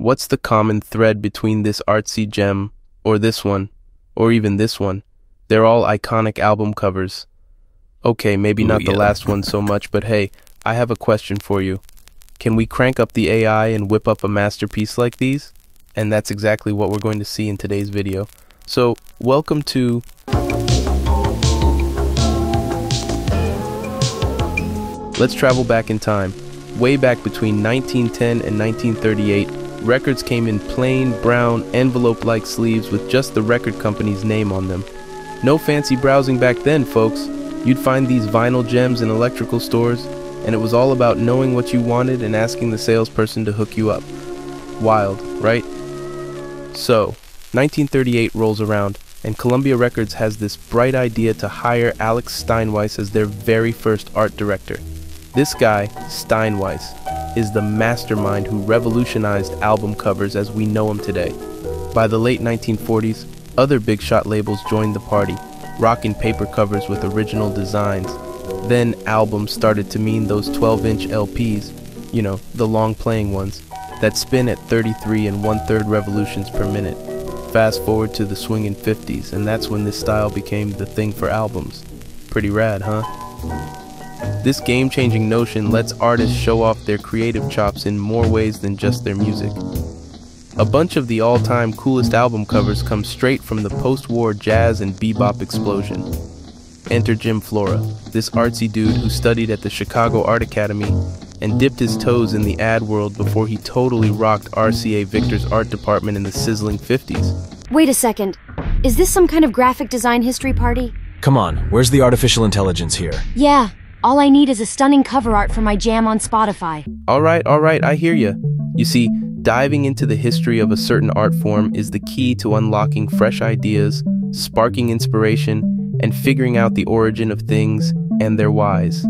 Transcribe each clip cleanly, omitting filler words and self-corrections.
What's the common thread between this artsy gem, or this one, or even this one? They're all iconic album covers. Okay, maybe not the last one so much, but hey, I have a question for you. Can we crank up the AI and whip up a masterpiece like these? And that's exactly what we're going to see in today's video. So, welcome to... Let's travel back in time. Way back between 1910 and 1938, records came in plain, brown, envelope-like sleeves with just the record company's name on them. No fancy browsing back then, folks. You'd find these vinyl gems in electrical stores, and it was all about knowing what you wanted and asking the salesperson to hook you up. Wild, right? So, 1938 rolls around, and Columbia Records has this bright idea to hire Alex Steinweiss as their very first art director. This guy, Steinweiss, is the mastermind who revolutionized album covers as we know them today. By the late 1940s, other big shot labels joined the party, rocking paper covers with original designs. Then albums started to mean those 12-inch LPs, you know, the long playing ones, that spin at 33 1/3 revolutions per minute. Fast forward to the swinging 50s, and that's when this style became the thing for albums. Pretty rad, huh? This game-changing notion lets artists show off their creative chops in more ways than just their music. A bunch of the all-time coolest album covers come straight from the post-war jazz and bebop explosion. Enter FLora, this artsy dude who studied at the Chicago Art Academy and dipped his toes in the ad world before he totally rocked RCA Victor's art department in the sizzling 50s. Wait a second. Is this some kind of graphic design history party? Come on, where's the artificial intelligence here? Yeah, all I need is a stunning cover art for my jam on Spotify. Alright, I hear ya. You see, diving into the history of a certain art form is the key to unlocking fresh ideas, sparking inspiration, and figuring out the origin of things and their whys.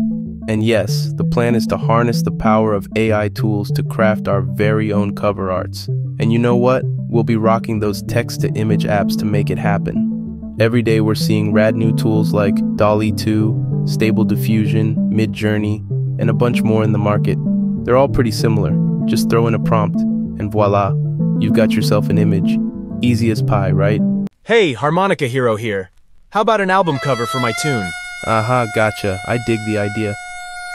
And yes, the plan is to harness the power of AI tools to craft our very own cover arts. And you know what? We'll be rocking those text-to-image apps to make it happen. Every day we're seeing rad new tools like Dall-e 2, Stable Diffusion, Midjourney, and a bunch more in the market. They're all pretty similar. Just throw in a prompt, and voila, you've got yourself an image. Easy as pie, right? Hey, Harmonica Hero here. How about an album cover for my tune? Aha, gotcha. I dig the idea.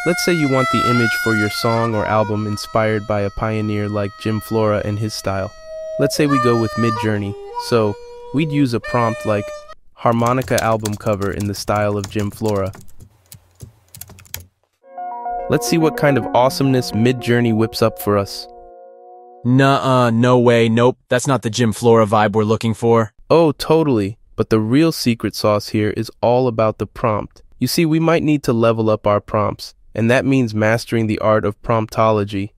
Let's say you want the image for your song or album inspired by a pioneer like FLora and his style. Let's say we go with Midjourney. So, we'd use a prompt like harmonica album cover in the style of FLora. Let's see what kind of awesomeness Midjourney whips up for us. Nuh-uh, no way, nope, that's not the FLora vibe we're looking for. Oh, totally. But the real secret sauce here is all about the prompt. You see, we might need to level up our prompts, and that means mastering the art of promptology.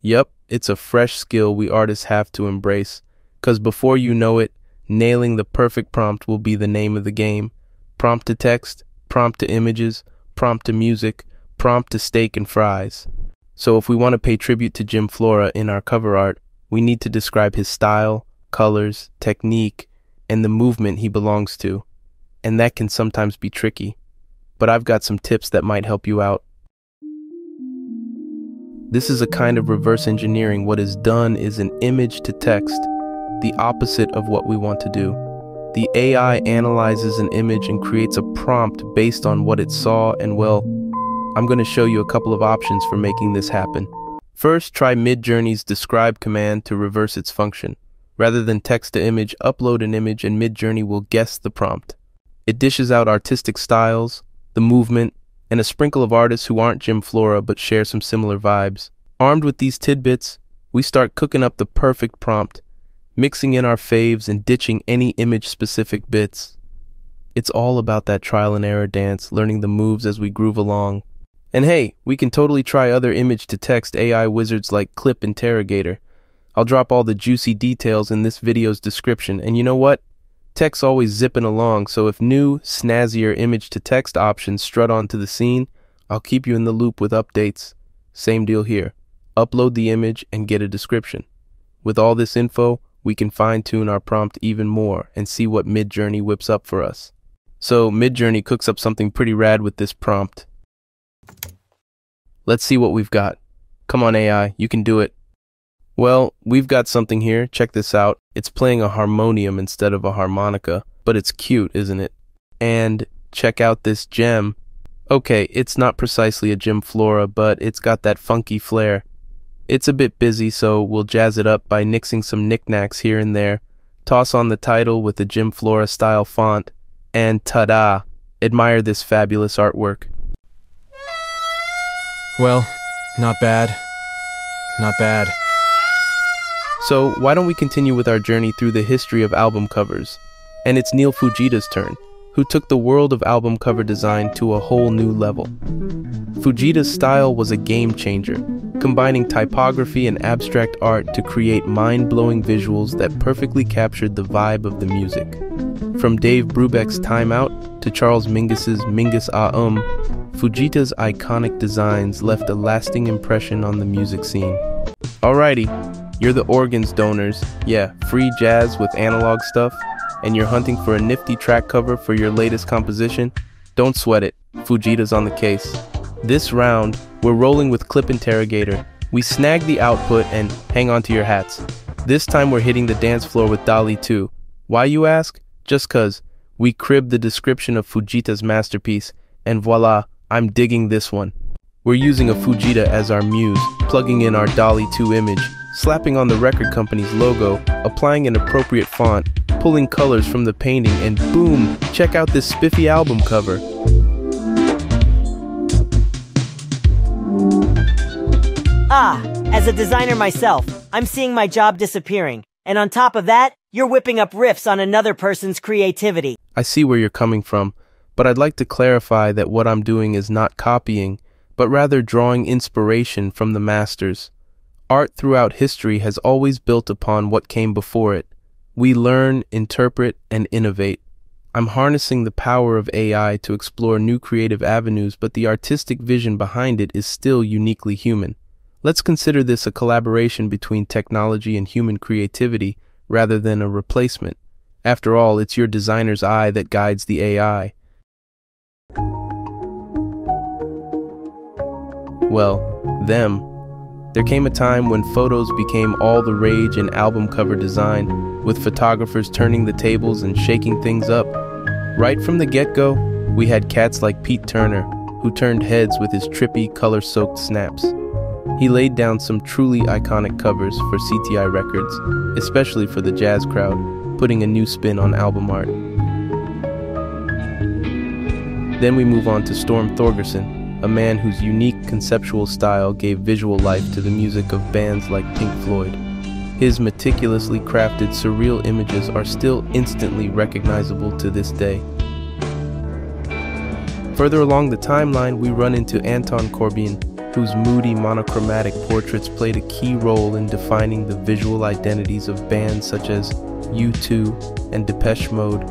Yup, it's a fresh skill we artists have to embrace, 'cause before you know it, nailing the perfect prompt will be the name of the game. Prompt to text, prompt to images, prompt to music, prompt to steak and fries. So if we want to pay tribute to FLora in our cover art, we need to describe his style, colors, technique, and the movement he belongs to. And that can sometimes be tricky. But I've got some tips that might help you out. This is a kind of reverse engineering. What is done is an image to text, the opposite of what we want to do. The AI analyzes an image and creates a prompt based on what it saw, and well, I'm going to show you a couple of options for making this happen. First, try Midjourney's describe command to reverse its function. Rather than text to image, upload an image and Midjourney will guess the prompt. It dishes out artistic styles, the movement, and a sprinkle of artists who aren't FLora but share some similar vibes. Armed with these tidbits, we start cooking up the perfect prompt, mixing in our faves and ditching any image-specific bits. It's all about that trial and error dance, learning the moves as we groove along. And hey, we can totally try other image-to-text AI wizards like Clip Interrogator. I'll drop all the juicy details in this video's description, and you know what? Tech's always zipping along, so if new, snazzier image-to-text options strut onto the scene, I'll keep you in the loop with updates. Same deal here. Upload the image and get a description. With all this info, we can fine-tune our prompt even more and see what Midjourney whips up for us. So Midjourney cooks up something pretty rad with this prompt. Let's see what we've got. Come on AI, you can do it. Well, we've got something here. Check this out. It's playing a harmonium instead of a harmonica, but it's cute, isn't it? And check out this gem. Okay, it's not precisely a gem FLora, but it's got that funky flair. It's a bit busy, so we'll jazz it up by nixing some knickknacks here and there. Toss on the title with the gem FLora style font, and ta-da! Admire this fabulous artwork. Well, not bad. Not bad. So why don't we continue with our journey through the history of album covers? And it's Neil Fujita's turn, who took the world of album cover design to a whole new level. Fujita's style was a game changer, combining typography and abstract art to create mind-blowing visuals that perfectly captured the vibe of the music. From Dave Brubeck's Time Out to Charles Mingus's Mingus Fujita's iconic designs left a lasting impression on the music scene. Alrighty, you're the organs donors, yeah, free jazz with analog stuff, and you're hunting for a nifty track cover for your latest composition? Don't sweat it, Fujita's on the case. This round, we're rolling with Clip Interrogator. We snag the output and hang on to your hats. This time we're hitting the dance floor with Dall-e too. Why, you ask? Just cause. We cribbed the description of Fujita's masterpiece, and voila, I'm digging this one. We're using a Fujita as our muse, plugging in our Dall-e 2 image, slapping on the record company's logo, applying an appropriate font, pulling colors from the painting, and boom, check out this spiffy album cover. As a designer myself, I'm seeing my job disappearing. And on top of that, you're whipping up riffs on another person's creativity. I see where you're coming from, but I'd like to clarify that what I'm doing is not copying, but rather drawing inspiration from the masters. Art throughout history has always built upon what came before it. We learn, interpret, and innovate. I'm harnessing the power of AI to explore new creative avenues, but the artistic vision behind it is still uniquely human. Let's consider this a collaboration between technology and human creativity rather than a replacement. After all, it's your designer's eye that guides the AI. Well, them. There came a time when photos became all the rage in album cover design, with photographers turning the tables and shaking things up. Right from the get-go, we had cats like Pete Turner, who turned heads with his trippy, color-soaked snaps. He laid down some truly iconic covers for CTI Records, especially for the jazz crowd, putting a new spin on album art. Then we move on to Storm Thorgerson, a man whose unique conceptual style gave visual life to the music of bands like Pink Floyd. His meticulously crafted surreal images are still instantly recognizable to this day. Further along the timeline, we run into Anton Corbijn, whose moody monochromatic portraits played a key role in defining the visual identities of bands such as U2 and Depeche Mode.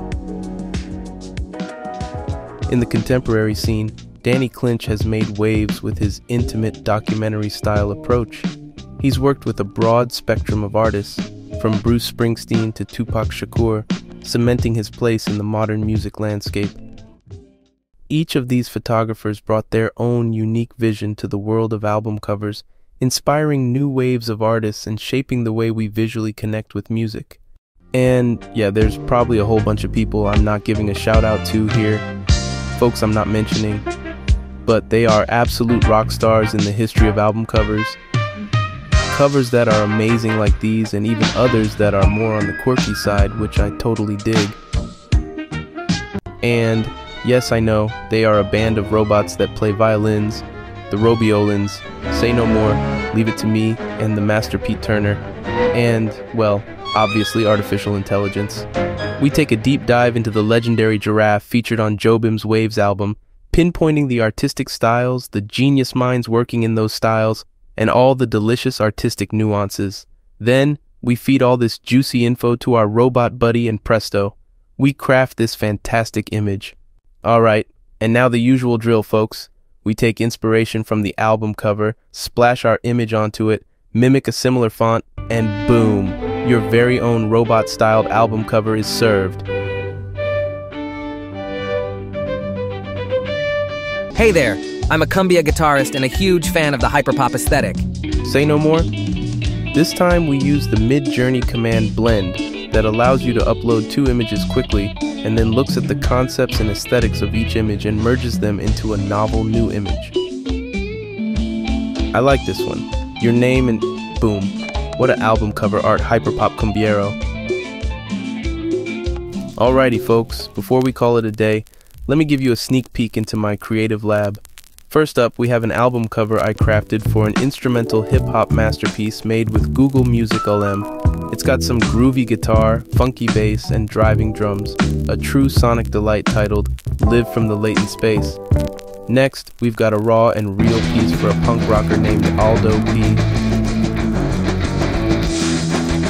In the contemporary scene, Danny Clinch has made waves with his intimate documentary-style approach. He's worked with a broad spectrum of artists, from Bruce Springsteen to Tupac Shakur, cementing his place in the modern music landscape. Each of these photographers brought their own unique vision to the world of album covers, inspiring new waves of artists and shaping the way we visually connect with music. And yeah, there's probably a whole bunch of people I'm not giving a shout out to here, folks I'm not mentioning, but they are absolute rock stars in the history of album covers. Covers that are amazing like these, and even others that are more on the quirky side, which I totally dig. And yes, I know, they are a band of robots that play violins, the Robiolins, Say No More, Leave It To Me, and the Master Pete Turner, and, well, obviously artificial intelligence. We take a deep dive into the legendary giraffe featured on Jobim's Waves album, pinpointing the artistic styles, the genius minds working in those styles, and all the delicious artistic nuances. Then, we feed all this juicy info to our robot buddy, and presto, we craft this fantastic image. Alright, and now the usual drill, folks. We take inspiration from the album cover, splash our image onto it, mimic a similar font, and boom, your very own robot-styled album cover is served. Hey there, I'm a cumbia guitarist and a huge fan of the hyperpop aesthetic. Say No More? This time we use the Midjourney command blend that allows you to upload 2 images quickly and then looks at the concepts and aesthetics of each image and merges them into a novel new image. I like this one. Your name and boom. What an album cover art hyperpop cumbiero. Alrighty folks, before we call it a day, let me give you a sneak peek into my creative lab. First up, we have an album cover I crafted for an instrumental hip-hop masterpiece made with Google Music LM. It's got some groovy guitar, funky bass, and driving drums, a true sonic delight titled Live from the Latent Space. Next, we've got a raw and real piece for a punk rocker named Aldo P.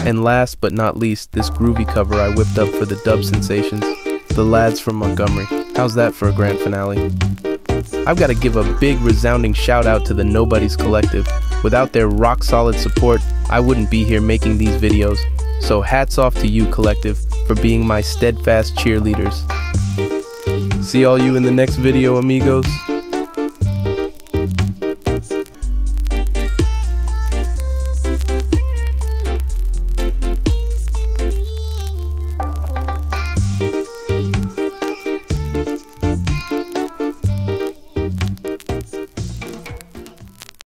And last but not least, this groovy cover I whipped up for the dub sensations, the lads from Montgomery. How's that for a grand finale? I've got to give a big resounding shout out to the Nobody's Collective. Without their rock solid support, I wouldn't be here making these videos. So hats off to you, Collective, for being my steadfast cheerleaders. See all you in the next video, amigos.